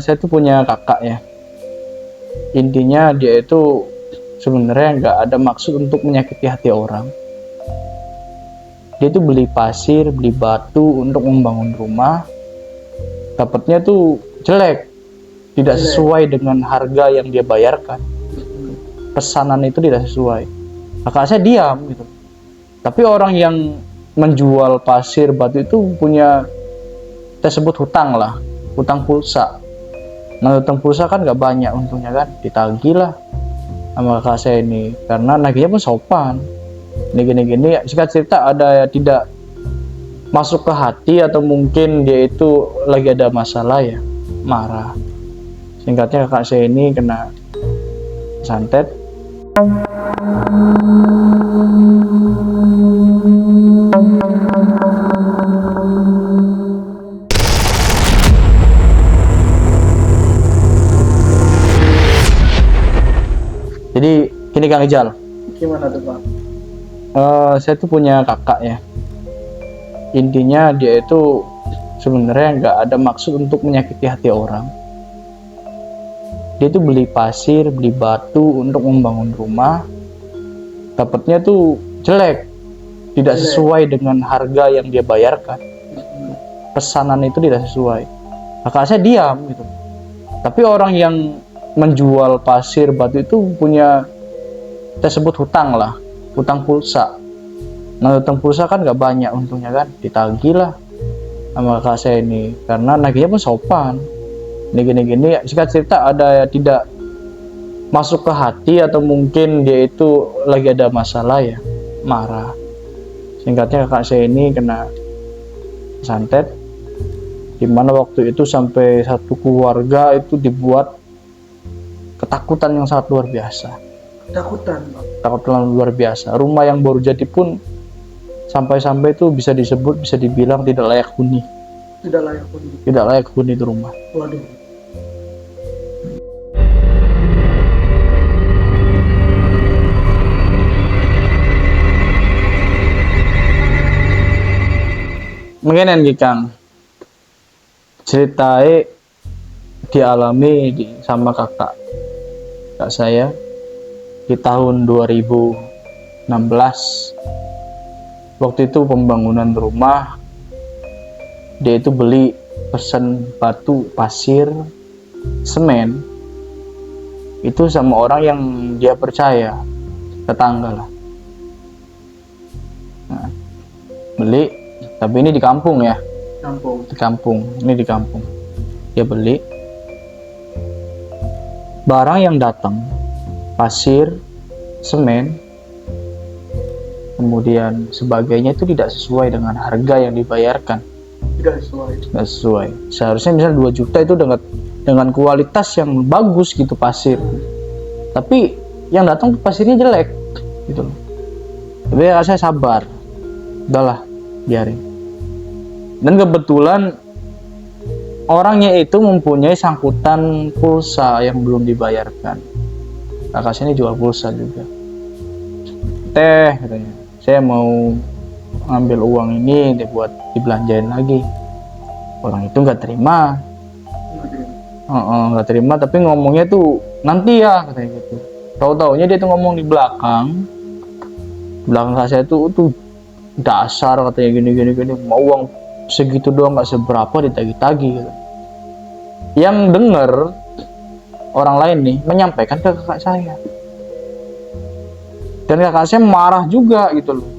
Saya tuh punya kakak ya. Intinya dia itu sebenarnya nggak ada maksud untuk menyakiti hati orang. Dia tuh beli pasir, beli batu untuk membangun rumah. Dapatnya tuh jelek, tidak sesuai dengan harga yang dia bayarkan. Pesanan itu tidak sesuai. Kakak saya diam gitu. Tapi orang yang menjual pasir batu itu punya, kita sebut hutang lah, hutang pulsa. Nah, hutang pulsa kan nggak banyak untungnya kan, ditagih lah sama kakak saya ini, karena nagihnya pun sopan. Ini gini-gini, singkat cerita ada tidak masuk ke hati atau mungkin dia itu lagi ada masalah ya, marah. Singkatnya kakak saya ini kena santet. Jadi gini Kang Ijal. Gimana tuh Pak? Saya tuh punya kakak ya. Intinya dia itu sebenarnya nggak ada maksud untuk menyakiti hati orang. Dia tuh beli pasir, beli batu untuk membangun rumah. Dapatnya tuh jelek, tidak sesuai dengan harga yang dia bayarkan. Pesanan itu tidak sesuai. Kakak saya diam gitu. Tapi orang yang menjual pasir batu itu punya, kita sebut hutang lah, hutang pulsa. Nah, hutang pulsa kan nggak banyak untungnya kan, ditagih lah sama kakak saya ini, karena nagihnya pun sopan. Ini gini-gini, singkat cerita ada tidak masuk ke hati atau mungkin dia itu lagi ada masalah ya, marah. Singkatnya kakak saya ini kena santet, dimana waktu itu sampai satu keluarga itu dibuat ketakutan yang sangat luar biasa. Ketakutan luar biasa. Rumah yang baru jadi pun sampai-sampai itu bisa disebut, bisa dibilang tidak layak huni. Tidak layak huni itu rumah. Waduh. Mungkin Kang ceritanya dialami sama kakak saya di tahun 2016. Waktu itu pembangunan rumah, dia itu beli pesen batu, pasir, semen itu sama orang yang dia percaya, tetangga lah. Nah, beli, tapi ini di kampung ya, di kampung. Dia beli barang yang datang, pasir, semen, kemudian sebagainya itu tidak sesuai dengan harga yang dibayarkan. Tidak sesuai. Seharusnya misalnya 2 juta itu dengan kualitas yang bagus gitu pasir. Tapi yang datang pasirnya jelek gitu loh. Tapi ya saya sabar. Udahlah, biarin. Dan kebetulan orangnya itu mempunyai sangkutan pulsa yang belum dibayarkan. Kakak saya ini jual pulsa juga. Teh katanya, saya mau ngambil uang ini buat dibelanjain lagi. Orang itu nggak terima. Nggak terima, tapi ngomongnya tuh nanti ya katanya gitu. Tahu-taunya dia tuh ngomong di belakang kakak saya tuh dasar katanya gini, mau uang segitu doang nggak seberapa ditagih-tagih gitu. Yang denger orang lain nih menyampaikan ke kakak saya, dan kakak saya marah juga gitu loh.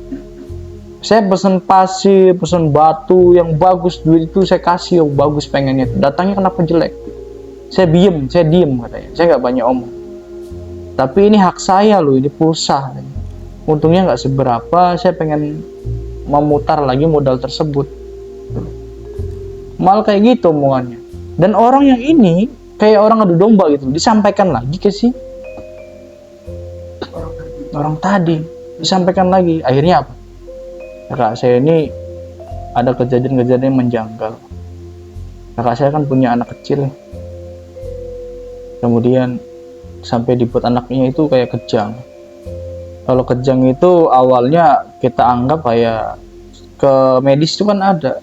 Saya pesen pasir, pesen batu yang bagus, duit itu saya kasih yang bagus pengennya, datangnya kenapa jelek. Saya diem katanya, saya nggak banyak omong, tapi ini hak saya loh, ini pulsa, untungnya nggak seberapa, saya pengen memutar lagi modal tersebut. Malah kayak gitu omongannya. Dan orang yang ini kayak orang adu domba gitu, disampaikan lagi ke si orang tadi, disampaikan lagi. Akhirnya apa? Kakak saya ini ada kejadian-kejadian menjanggal. Kakak saya kan punya anak kecil, kemudian sampai dibuat anaknya itu kayak kejang. Kalau kejang itu awalnya kita anggap kayak ke medis itu kan ada.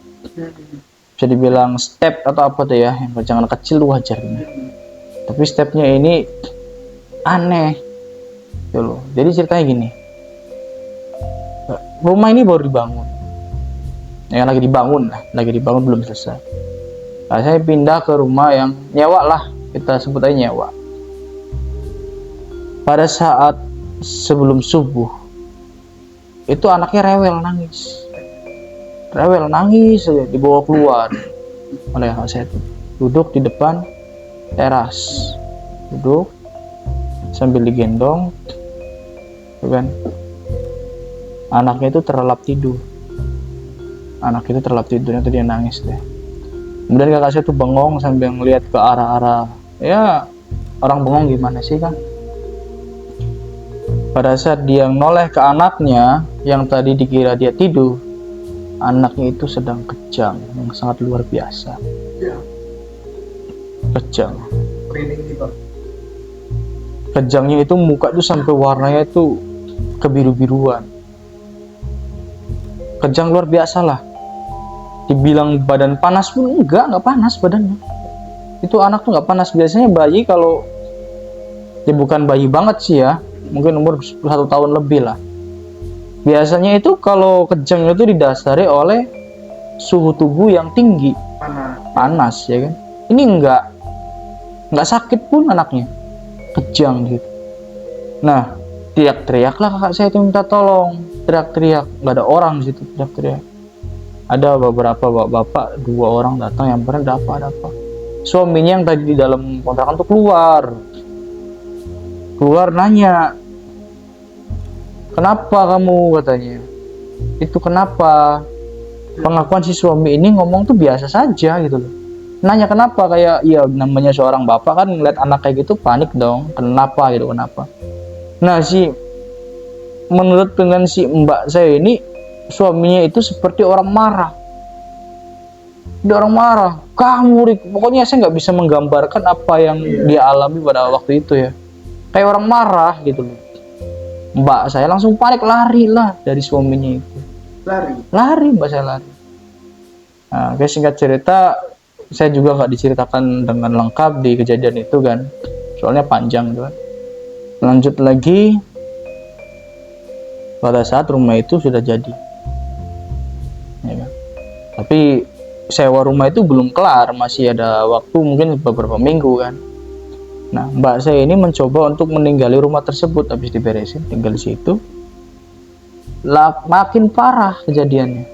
bisa dibilang step atau apa tuh ya, yang kerjaan anak kecil tuh wajar ini. Tapi stepnya ini aneh gitu loh. Jadi ceritanya gini, rumah ini baru dibangun, yang lagi dibangun belum selesai. Nah, saya pindah ke rumah yang nyewa lah, kita sebut aja nyewa. Pada saat sebelum subuh itu anaknya rewel nangis aja, dibawa keluar oleh kakak saya tuh. Duduk di depan teras, duduk sambil digendong, tuh kan. Anaknya itu terlelap tidur, itu dia nangis deh. Kemudian kakak saya tuh bengong sambil ngeliat ke arah-arah, ya orang bengong gimana sih kan. Pada saat dia noleh ke anaknya yang tadi dikira dia tidur, anaknya itu sedang kejang yang sangat luar biasa. Kejang. Kejangnya itu muka tuh sampai warnanya tuh kebiru-biruan. Kejang luar biasa lah. Dibilang badan panas pun enggak panas badannya. Itu anak tuh nggak panas. Biasanya bayi kalau ya bukan bayi banget sih ya, mungkin umur 1 tahun lebih lah. Biasanya itu kalau kejang itu didasari oleh suhu tubuh yang tinggi, panas ya kan. Ini nggak sakit pun anaknya, kejang gitu. Nah, teriak-teriaklah kakak saya itu minta tolong, teriak-teriak, nggak ada orang di situ, teriak-teriak. Ada beberapa bapak 2 orang datang, yang pernah ada apa. Suaminya yang tadi di dalam kontrakan tuh keluar nanya, kenapa kamu, katanya. Itu kenapa? Pengakuan si suami ini ngomong tuh biasa saja gitu loh. Nanya kenapa, kayak ya namanya seorang bapak kan ngeliat anak kayak gitu panik dong. Kenapa gitu, kenapa? Nah, menurut dengan si mbak saya ini, suaminya itu seperti orang marah. Kamu, Rik. Pokoknya saya nggak bisa menggambarkan apa yang dia alami pada waktu itu ya. Kayak orang marah gitu loh. Mbak saya langsung panik, lari lah dari suaminya itu. Lari mbak saya lari. Nah, guys, singkat cerita, saya juga nggak diceritakan dengan lengkap di kejadian itu kan, soalnya panjang tuh kan. Lanjut lagi, pada saat rumah itu sudah jadi, ya kan? Tapi sewa rumah itu belum kelar, masih ada waktu mungkin beberapa minggu kan. Nah, mbak saya ini mencoba untuk meninggali rumah tersebut. Habis diberesin, tinggal di situ. Makin parah kejadiannya.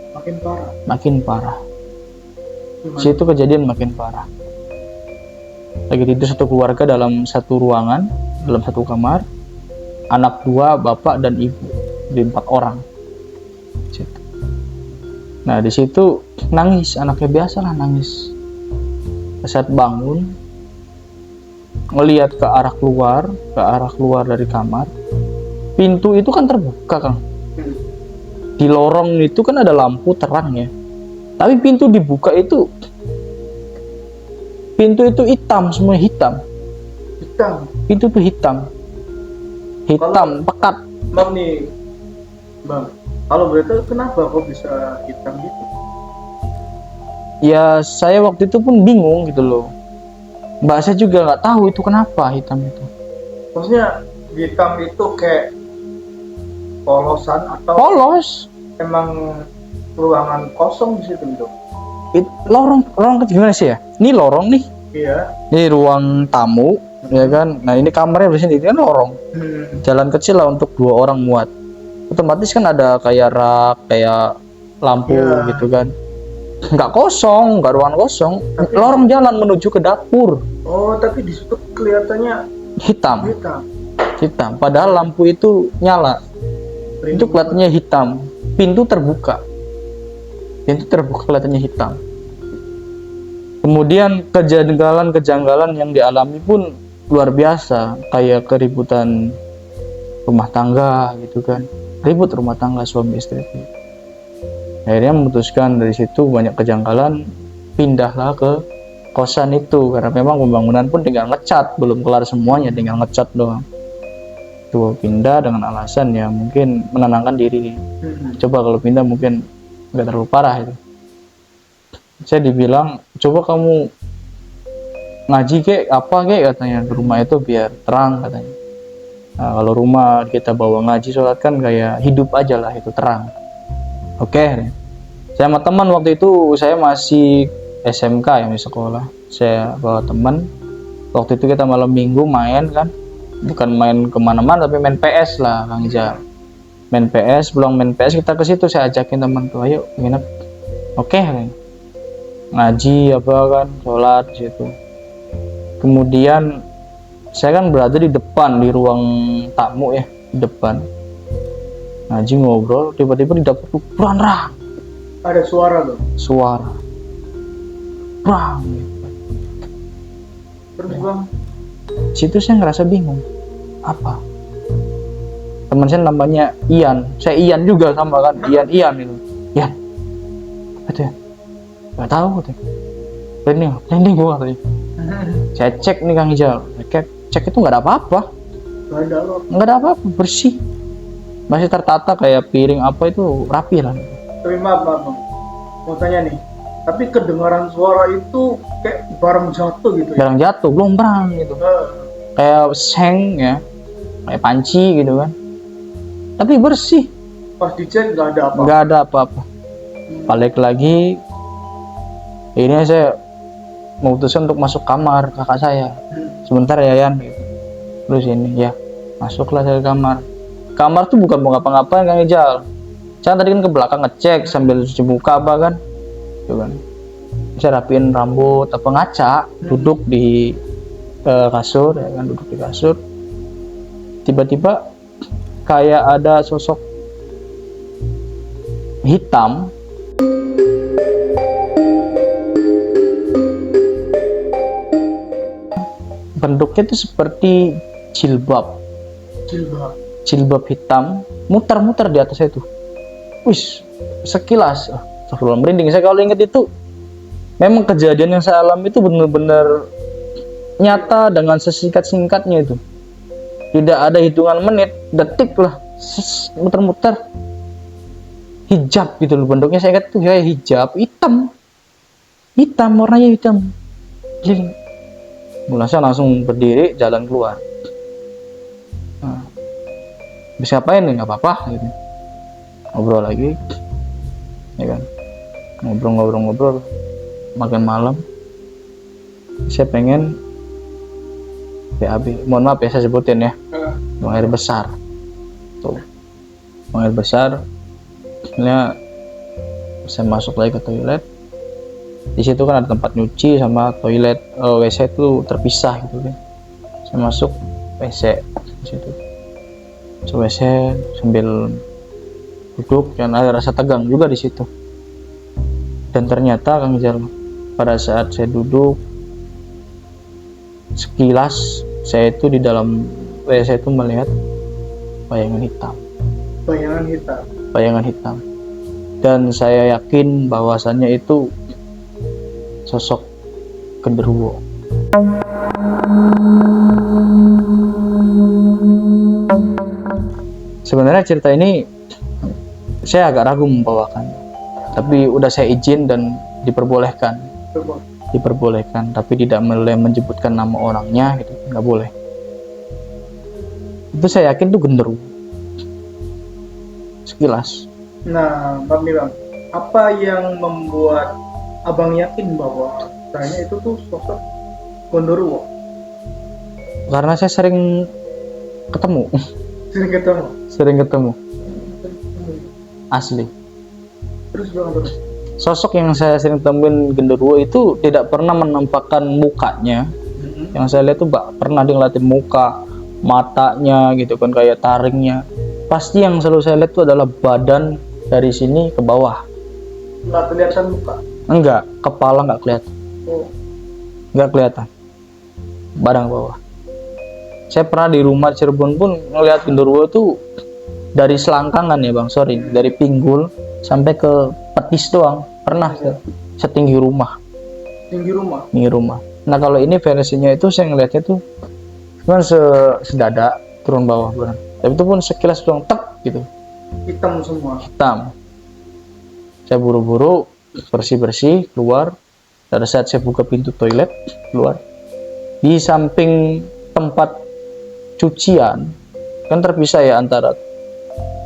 Makin parah. Situ kejadian makin parah. Lagi tidur satu keluarga dalam satu ruangan, dalam satu kamar. Anak 2, bapak dan ibu, di 4 orang. Situ. Nah, di situ nangis, anaknya biasalah nangis. Saat bangun, ngelihat ke arah keluar dari kamar, pintu itu kan terbuka, Kang. Di lorong itu kan ada lampu terang ya, tapi pintu dibuka itu, pintu itu hitam, semua hitam. Pintu itu hitam pekat. Bang, kalau boleh tahu kenapa kok bisa hitam gitu? Ya saya waktu itu pun bingung gitu loh. Mbak saya juga nggak tahu itu kenapa hitam itu. Maksudnya hitam itu kayak polosan atau polos? Emang ruangan kosong di situ gitu? Lorong gimana sih ya? Ini lorong nih. Iya. Ini ruang tamu, ya kan. Nah ini kamarnya di sini, ini kan lorong. Jalan kecil lah untuk 2 orang muat. Otomatis kan ada kayak rak, kayak lampu gitu kan. Nggak kosong, nggak ruangan kosong. Tapi lorong jalan menuju ke dapur. Oh, tapi di situ kelihatannya hitam. Padahal lampu itu nyala. Itu kelihatannya hitam. Pintu terbuka kelihatannya hitam. Kemudian kejanggalan yang dialami pun luar biasa, kayak keributan rumah tangga gitu kan. Ribut rumah tangga suami istri. Akhirnya memutuskan dari situ banyak kejanggalan, pindahlah ke kosan itu karena memang pembangunan pun tinggal ngecat, belum kelar semuanya, tinggal ngecat doang. Tuh pindah dengan alasan ya mungkin menenangkan diri. Coba kalau pindah mungkin nggak terlalu parah itu. Saya dibilang coba kamu ngaji kek apa kek katanya di rumah itu biar terang katanya. Nah, kalau rumah kita bawa ngaji sholat kan kayak hidup aja lah itu terang. Oke. Saya sama teman waktu itu saya masih SMK ya di sekolah. Saya bawa teman. Waktu itu kita malam minggu main kan. Bukan main kemana-mana tapi main PS lah Kang Ijal. Main PS, pulang main PS kita ke situ saya ajakin teman tuh ayo nginep. Oke. Ngaji apa kan, sholat di situ. Kemudian saya kan berada di depan di ruang tamu ya di depan ngaji ngobrol tiba-tiba di dapur tuh rang Ada suara tuh. suara rang Terus bang, situ saya ngerasa bingung apa teman saya namanya Ian saya Ian juga sama kan Ian itu Ian apa tuh ya nggak tahu tuh ini gua katanya saya cek nih Kang Ijal cek itu nggak ada apa-apa nggak ada apa-apa bersih masih tertata kayak piring apa itu rapi lah. tapi maaf bang, mau tanya nih, tapi kedengaran suara itu kayak barang jatuh gitu ya? Barang jatuh blombrang gitu kayak seng ya kayak panci gitu kan tapi bersih Pas dicek nggak ada apa. nggak ada apa-apa. Balik lagi ini saya memutuskan untuk masuk kamar kakak saya sebentar ya Yan gitu. Terus ini ya masuklah saya ke kamar tuh bukan mau ngapa-ngapain Kang Ijal saya tadi kan ke belakang ngecek sambil cuci muka apa kan gitu kan saya rapiin rambut apa ngaca duduk di kasur ya kan duduk di kasur tiba-tiba kayak ada sosok hitam bentuknya itu seperti jilbab hitam muter-muter di atas itu. Wis sekilas sebelum merinding saya kalau ingat itu memang kejadian yang saya alami itu benar-benar nyata dengan sesingkat-singkatnya itu tidak ada hitungan menit detik lah muter-muter hijab gitu loh bentuknya saya ingat itu kayak hijab hitam warnanya hitam jadi mulai saya langsung berdiri jalan keluar. Bisa ngapain nih nggak apa-apa gitu. Ngobrol lagi ya kan ngobrol makan malam saya pengen BAB mohon maaf ya saya sebutin ya buang air besar tuh buang air besar akhirnya saya masuk lagi ke toilet di situ kan ada tempat nyuci sama toilet WC itu terpisah gitu kan saya masuk WC di situ WC sambil duduk dan ada rasa tegang juga di situ dan ternyata Kang Ijal pada saat saya duduk sekilas saya itu di dalam WC itu melihat bayangan hitam dan saya yakin bahwasannya itu sosok genderuwo. Sebenarnya cerita ini saya agak ragu membawakan, tapi udah saya izin dan diperbolehkan, tapi tidak boleh menyebutkan nama orangnya, gitu, nggak boleh. Itu saya yakin itu genderuwo, sekilas. Nah, Bang Milang, apa yang membuat Abang yakin bahwa saya itu tuh sosok genderuwo? Karena saya sering ketemu. Sering ketemu. Asli. Terus Bang, terus. Sosok yang saya sering temuin genderuwo itu tidak pernah menampakkan mukanya. Yang saya lihat tuh pernah dia ngeliatin muka, matanya gitu kan kayak taringnya. Pasti yang selalu saya lihat itu adalah badan dari sini ke bawah. Nggak kelihatan muka? Enggak, kepala nggak kelihatan. Nggak kelihatan. Badan ke bawah. Saya pernah di rumah Cirebon pun ngelihat genderuwo tuh dari selangkangan ya Bang, dari pinggul sampai ke petis doang. Pernah setinggi rumah. Tinggi rumah. Nah kalau ini versinya itu saya ngelihatnya tuh cuma sedada turun bawah benar. Tapi itu pun sekilas doang tek gitu. Hitam semua. Hitam. Saya buru-buru bersih-bersih, keluar. Pada saat saya buka pintu toilet, keluar. Di samping tempat cucian, kan terpisah ya antara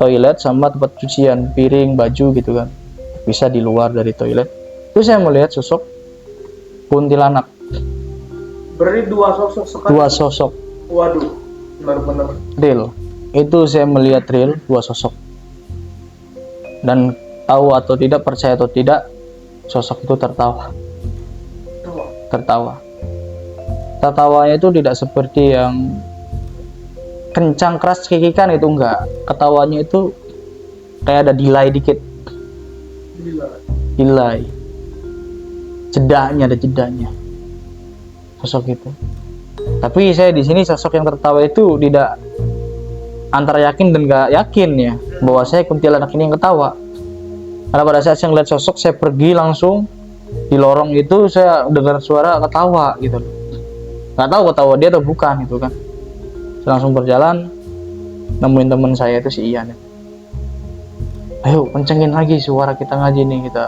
toilet sama tempat cucian, piring, baju gitu kan. Bisa di luar dari toilet. Itu saya melihat sosok kuntilanak. Berarti dua sosok sekali. Dua sosok. Waduh, benar-benar. Real. Itu saya melihat real dua sosok. Dan tahu atau tidak, percaya atau tidak, sosok itu tertawa. Tertawanya itu tidak seperti yang kencang keras kikikan, itu enggak. Ketawanya itu kayak ada delay dikit. Delay. Jedanya, ada jedanya. Sosok itu. Tapi saya di sini sosok yang tertawa itu tidak antara yakin dan enggak yakin ya bahwa saya kuntilanak ini yang ketawa. Karena pada saat saya ngeliat sosok, saya pergi langsung di lorong itu, saya dengar suara ketawa gitu loh. Nggak tahu ketawa dia atau bukan gitu kan. Saya langsung berjalan, nemuin teman saya itu si Ian. Ayo kencengin lagi suara kita ngaji nih, kita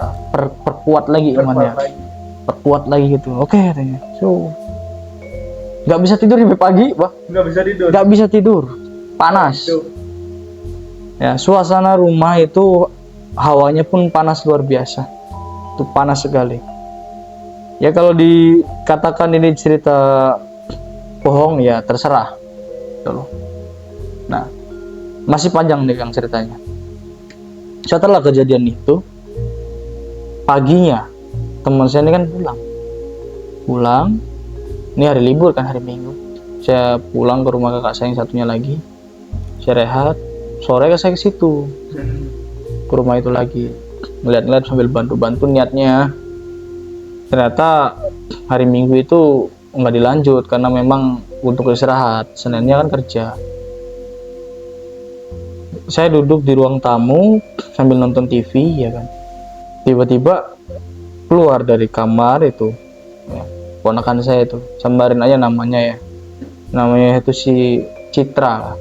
perkuat lagi imannya, perkuat lagi gitu. Oke katanya. So nggak bisa tidur sampai pagi, bah. Nggak bisa tidur, panas. Ya, suasana rumah itu hawanya pun panas luar biasa. Itu panas sekali. Ya kalau dikatakan ini cerita bohong ya terserah. Nah, masih panjang nih Kang ceritanya. Setelah kejadian itu, paginya teman saya ini kan pulang. Ini hari libur kan, hari Minggu. Saya pulang ke rumah kakak saya yang satunya lagi. Saya rehat. Sore saya ke situ, ke rumah itu lagi. Ngeliat-ngeliat sambil bantu-bantu niatnya. Ternyata hari Minggu itu nggak dilanjut karena memang untuk istirahat. Seninnya kan kerja. Saya duduk di ruang tamu sambil nonton TV ya kan. Tiba-tiba keluar dari kamar itu ya, ponakan saya itu, sambarin aja namanya ya. Namanya itu si Citra.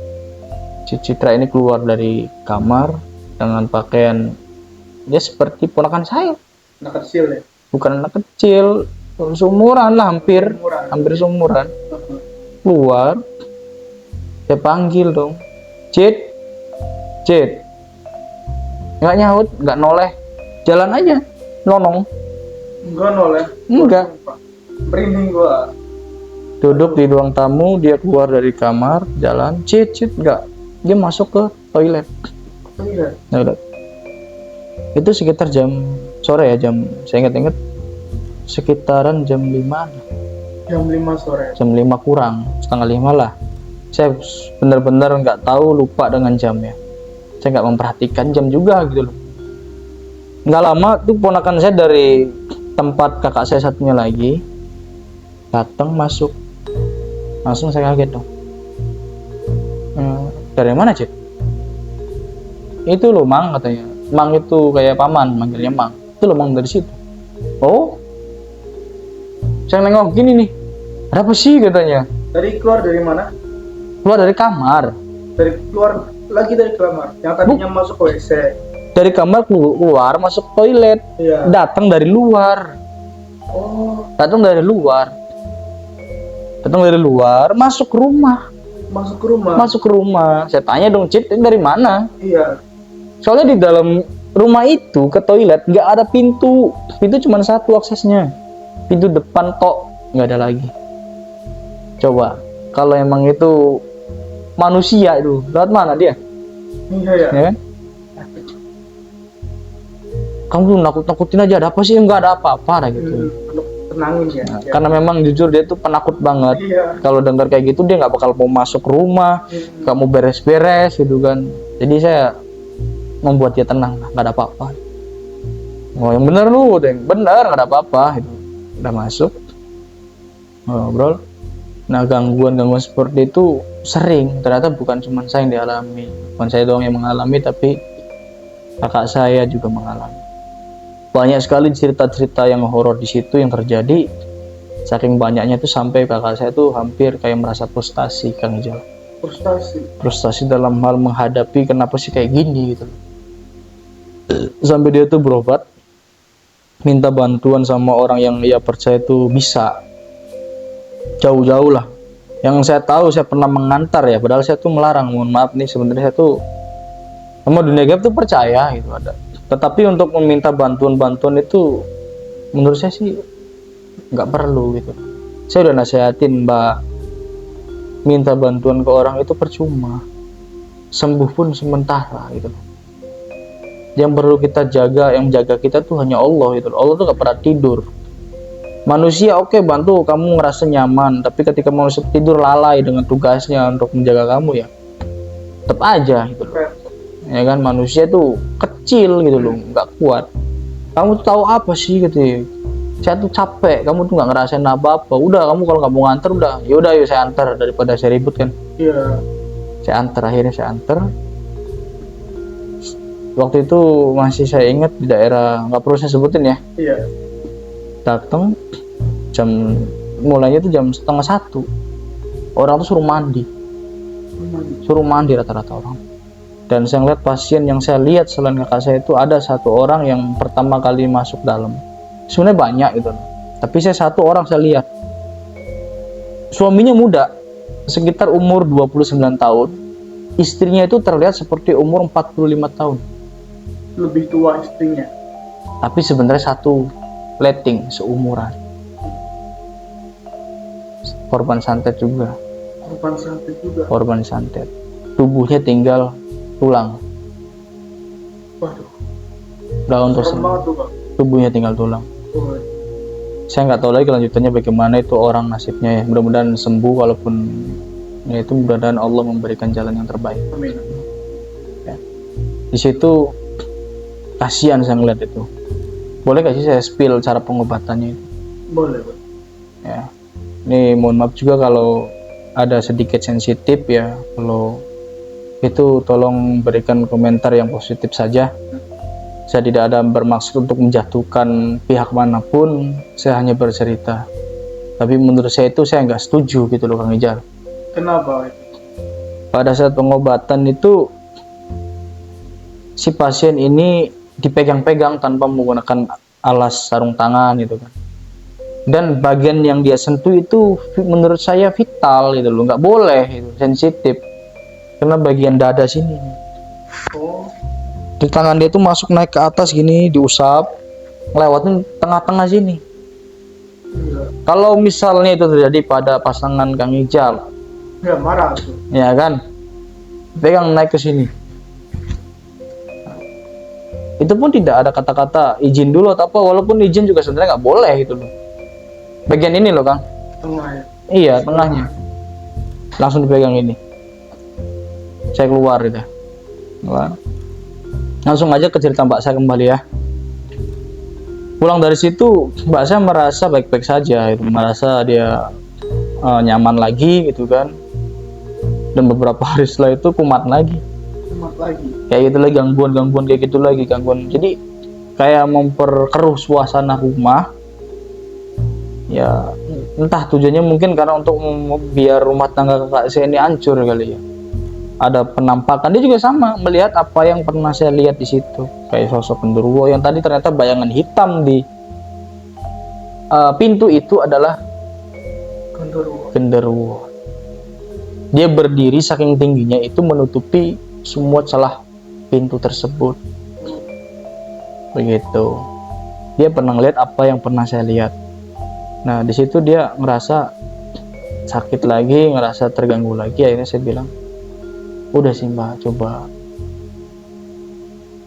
Si Citra ini keluar dari kamar dengan pakaian dia seperti ponakan saya. Anak kecil ya? Bukan anak kecil, seumuran lah, hampir seumuran. Keluar, saya panggil dong, Cit, nggak nyaut, nggak noleh, jalan aja, nonong. Enggak noleh? Enggak. Merinding gua. Duduk di ruang tamu, dia keluar dari kamar, jalan, Cit, nggak, dia masuk ke toilet. Itu sekitar jam sore ya, saya ingat sekitaran jam 5. Jam 5 sore. Jam 5 kurang, setengah 5 lah. Saya benar-benar nggak tahu, lupa dengan jamnya. Saya nggak memperhatikan jam juga gitu loh. Nggak lama tuh ponakan saya dari tempat kakak saya satunya lagi datang masuk. Langsung saya kaget dong. Dari mana Cik? Itu loh Mang katanya. Mang itu kayak paman, manggilnya Mang. Itu loh Mang dari situ. Oh, saya nengok gini nih. Ada apa sih katanya? Tadi keluar dari mana? Keluar dari kamar. Keluar lagi dari kamar. Yang tadinya masuk ke WC. Dari kamar keluar masuk toilet. Iya. Datang dari luar. Oh. Datang dari luar, masuk rumah. Masuk ke rumah. Saya tanya dong, Cip, ini dari mana? Iya. Soalnya di dalam rumah itu ke toilet nggak ada pintu. Pintu cuma satu aksesnya. Pintu depan tok, nggak ada lagi. Coba, kalau emang itu manusia itu, lewat mana dia? Iya ya. Ya kan? Kamu nakut-nakutin aja, ada apa sih? Nggak ada apa-apa gitu. Tenangin ya. Nah, karena memang jujur dia tuh penakut banget. Iya. Kalau dengar kayak gitu dia nggak bakal mau masuk rumah, nggak mau beres-beres gitu kan. Jadi saya membuat dia tenang, nggak ada apa-apa. Oh yang bener lu, bener nggak ada apa-apa. Gitu. Udah masuk, ngobrol. Nah gangguan-gangguan seperti itu sering. Ternyata bukan cuma saya yang dialami, bukan saya doang yang mengalami, tapi kakak saya juga mengalami. Banyak sekali cerita-cerita yang horor di situ yang terjadi. Saking banyaknya itu sampai kakak saya tuh hampir kayak merasa frustasi, Kang Ijal. Frustasi dalam hal menghadapi kenapa sih kayak gini gitu. Sampai dia tuh berobat minta bantuan sama orang yang ia percaya itu bisa jauh-jauh lah. Yang saya tahu, saya pernah mengantar ya, padahal saya tuh melarang. Mohon maaf nih, sebenarnya saya tuh sama dunia gaib tuh percaya gitu ada. Tetapi untuk meminta bantuan itu menurut saya sih nggak perlu gitu. Saya udah nasihatin Mbak, minta bantuan ke orang itu percuma, sembuh pun sementara gitu. Yang perlu kita jaga, yang jaga kita tuh hanya Allah gitu. Allah tuh gak pernah tidur. Manusia oke, bantu kamu ngerasa nyaman, tapi ketika manusia tidur lalai dengan tugasnya untuk menjaga kamu ya tetap aja gitu loh. Ya kan, manusia tuh kecil gitu loh, nggak kuat. Kamu tuh tahu apa sih gitu ya? Saya tuh capek, kamu tuh nggak ngerasain apa-apa. Udah, kamu kalau nggak mau nganter udah, yaudah yuk saya antar daripada saya ribut kan. Iya. Saya antar, akhirnya saya antar. Waktu itu masih saya ingat di daerah, nggak perlu saya sebutin ya. Iya. Datang mulainya tuh jam 12:30. Orang tuh suruh mandi rata-rata orang. Dan saya ngeliat pasien yang saya lihat selain kakak saya itu ada satu orang yang pertama kali masuk dalam. Sebenarnya banyak gitu, tapi saya satu orang saya lihat. Suaminya muda, sekitar umur 29 tahun. Istrinya itu terlihat seperti umur 45 tahun. Lebih tua istrinya. Tapi sebenarnya satu letting seumuran. Korban santet juga. Korban santet. Tubuhnya tinggal tulang. Waduh. Daun Serem banget tuh, Pak. tubuhnya tinggal tulang. Oh. Saya nggak tahu lagi kelanjutannya bagaimana itu orang nasibnya ya. Mudah-mudahan sembuh, walaupun ya itu mudah-mudahan Allah memberikan jalan yang terbaik. Amin. Ya. Di situ kasihan saya ngeliat itu. Boleh gak sih saya spill cara pengobatannya itu? Boleh, Pak. Ya. Ini mohon maaf juga kalau ada sedikit sensitif ya. Kalau itu tolong berikan komentar yang positif saja. Saya tidak ada bermaksud untuk menjatuhkan pihak manapun. Saya hanya bercerita. Tapi menurut saya itu saya nggak setuju gitu loh Kang Ijal. Kenapa? Pada saat pengobatan itu si pasien ini dipegang-pegang tanpa menggunakan alas sarung tangan gitu kan. Dan bagian yang dia sentuh itu menurut saya vital gitu loh, nggak boleh itu, sensitif. Karena bagian dada sini. Oh. Di tangan dia tuh masuk naik ke atas gini, diusap, ngelewatin tengah-tengah sini. Iya. Kalau misalnya itu terjadi pada pasangan Kang Ijal, Ya marah tuh. ya kan, pegang naik ke sini. Itu pun tidak ada kata-kata izin dulu atau apa, walaupun izin juga sebenarnya nggak boleh gitu loh. Bagian ini loh Kang. Tengah ya. Iya, tengahnya. Langsung dipegang ini. Saya keluar gitu. Wah. Langsung aja ke cerita Mbak saya kembali ya. Pulang dari situ Mbak saya merasa baik-baik saja, itu merasa dia nyaman lagi gitu kan. Dan beberapa hari setelah itu kumat lagi. Kayak gitu lagi, gangguan kayak gitu lagi, gangguan. Jadi kayak memperkeruh suasana rumah. Ya entah tujuannya, mungkin karena untuk biar rumah tangga kakak saya ini hancur kali ya. Ada penampakan, dia juga sama melihat apa yang pernah saya lihat di situ, kayak sosok genderuwo yang tadi ternyata bayangan hitam di pintu itu adalah genderuwo. Dia berdiri saking tingginya itu menutupi semua celah pintu tersebut. Begitu. Dia pernah lihat apa yang pernah saya lihat. Nah di situ dia ngerasa sakit lagi, ngerasa terganggu lagi. Akhirnya saya bilang, udah sih Mbak, coba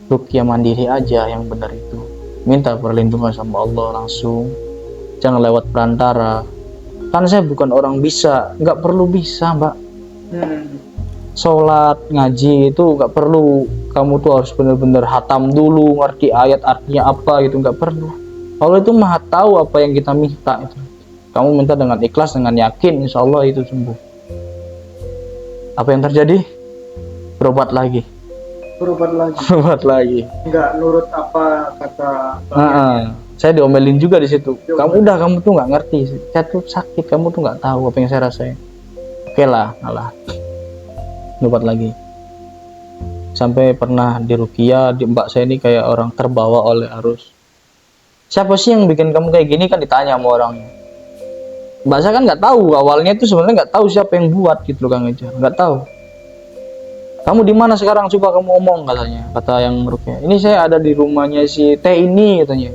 ruqyah mandiri aja yang benar itu. Minta perlindungan sama Allah langsung, jangan lewat perantara. Kan saya bukan orang bisa, nggak perlu bisa Mbak. Sholat, ngaji itu nggak perlu kamu tuh harus benar-benar hatam dulu, ngerti ayat artinya apa gitu, nggak perlu. Allah itu maha tahu apa yang kita minta itu. Kamu minta dengan ikhlas, dengan yakin, insya Allah itu sembuh. Apa yang terjadi? Berobat lagi. Nggak nurut apa kata saya diomelin juga di situ. Kamu tuh nggak ngerti, saya tuh sakit, kamu tuh nggak tahu apa yang saya rasain. Oke lah, ngalah. Berobat lagi. Sampai pernah di ruqyah, di Mbak saya ini kayak orang terbawa oleh arus. siapa sih yang bikin kamu kayak gini, kan ditanya sama orangnya. Mbak saya kan nggak tahu awalnya itu, sebenarnya nggak tahu siapa yang buat gitu loh Kang Eja, nggak tahu. Kamu di mana sekarang, coba kamu ngomong, katanya, kata yang Rukia. Ini saya ada di rumahnya si Teh ini, katanya.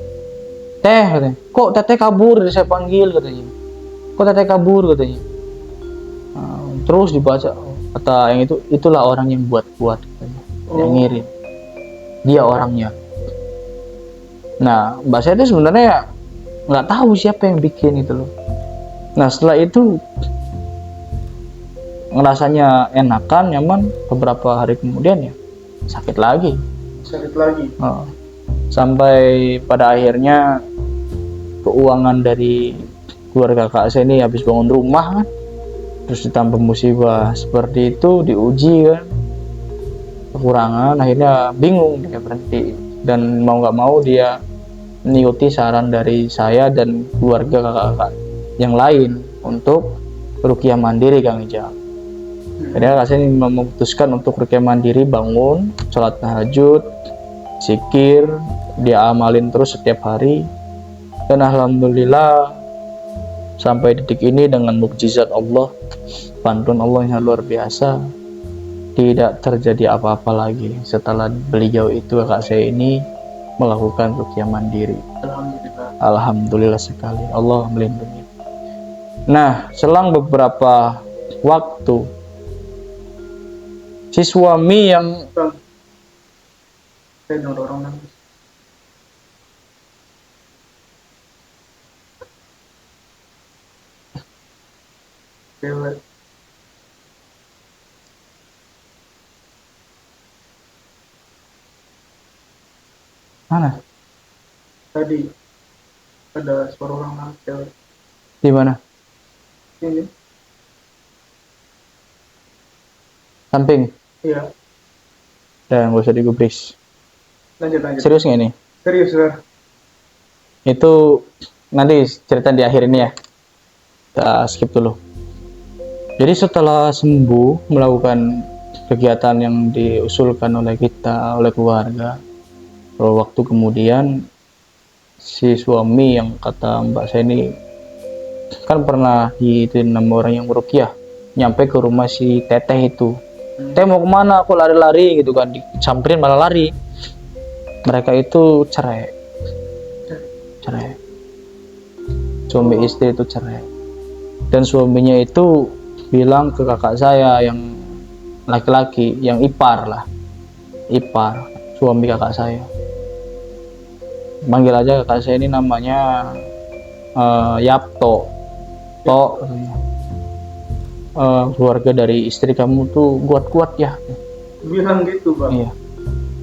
Teh, katanya, kok Teteh kabur, saya panggil, katanya. Kok Teteh kabur, katanya. Nah, terus dibaca, kata yang itu, itulah orang yang buat-buat, katanya. Yang ngirim, dia orangnya. Nah, Mbak saya itu sebenarnya nggak tahu siapa yang bikin itu loh. Nah, setelah itu ngerasanya enakan, nyaman, beberapa hari kemudian ya sakit lagi. Sampai pada akhirnya keuangan dari keluarga kakak saya ini habis bangun rumah kan, terus ditambah musibah seperti itu, diuji kan, kekurangan, akhirnya bingung, dia berhenti. Dan mau nggak mau dia mengikuti saran dari saya dan keluarga kakak-kakak yang lain untuk ruqyah mandiri, Kang Ijal. Jadi kakak saya memutuskan untuk ruqyah mandiri, bangun, sholat tahajud, zikir, dia amalin terus setiap hari. Dan alhamdulillah sampai detik ini dengan mukjizat Allah, bantuan Allah yang luar biasa, tidak terjadi apa-apa lagi setelah beliau itu, kakak saya ini, melakukan ruqyah mandiri. Alhamdulillah sekali, Allah melindungi. Nah, selang beberapa waktu, si suami yang saya dengar orang nangis. Cewek. Mana? Tadi ada suara orang nangis, cewek. Di mana? Ini. Samping. Iya. Dan gak usah digubris. Lanjut. Serius nggak ini? Serius, Sir. Itu nanti cerita di akhir ini ya. Kita skip dulu. Jadi setelah sembuh, melakukan kegiatan yang diusulkan oleh kita, oleh keluarga, beberapa waktu kemudian si suami yang kata Mbak saya ini kan pernah diituin nama orang yang meruqyah, nyampe ke rumah si Teteh itu. Teh mau kemana? Aku lari-lari gitu kan, disamperin malah lari. Mereka itu cerai. Suami istri itu cerai. Dan suaminya itu bilang ke kakak saya yang laki-laki, yang ipar, suami kakak saya. Panggil aja kakak saya ini namanya Yapto. Keluarga dari istri kamu tuh kuat-kuat ya. Bilang gitu, Bang. Iya.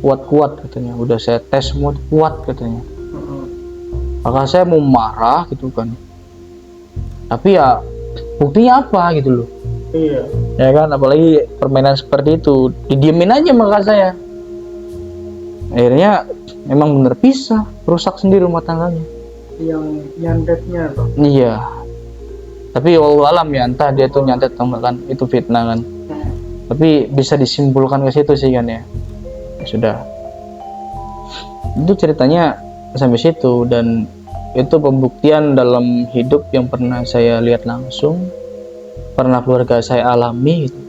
Kuat-kuat katanya. Udah saya tes semua, kuat katanya. Kakak saya mau marah gitu kan. Tapi ya buktinya apa gitu loh. Iya. Ya kan, apalagi permainan seperti itu, didiemin aja sama kakak saya. Akhirnya memang bener pisah, rusak sendiri rumah tangganya. Yang nyantetnya tuh. Iya. Tapi wallahu alam ya, entah dia tuh nyantet atau enggak kan, itu fitnah kan. Tapi bisa disimpulkan ke situ sih kan ya. Ya sudah. Itu ceritanya sampai situ, dan itu pembuktian dalam hidup yang pernah saya lihat langsung, pernah keluarga saya alami gitu.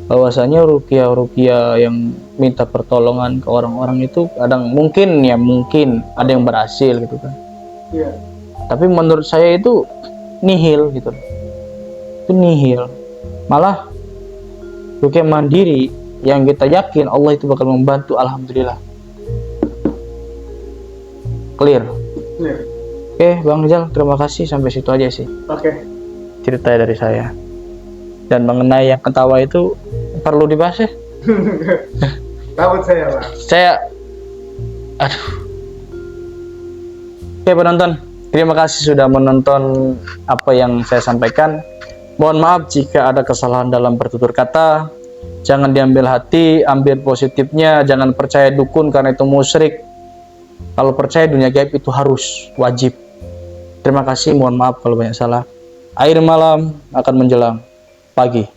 Bahwasanya ruqyah yang minta pertolongan ke orang-orang itu kadang mungkin ada yang berhasil gitu kan. Iya. Tapi menurut saya itu nihil gitu. Itu nihil. Malah ruqyah mandiri yang kita yakin Allah itu bakal membantu, alhamdulillah. Clear. Oke, Bang Rizal, terima kasih, sampai situ aja sih. Oke. Cerita dari saya. Dan mengenai yang ketawa itu perlu dibahas ya? Takut saya, Pak. Aduh. Oke penonton, terima kasih sudah menonton apa yang saya sampaikan. Mohon maaf jika ada kesalahan dalam bertutur kata. Jangan diambil hati, ambil positifnya. Jangan percaya dukun karena itu musyrik. Kalau percaya dunia gaib itu harus, wajib. Terima kasih, mohon maaf kalau banyak salah. Akhir malam akan menjelang pagi.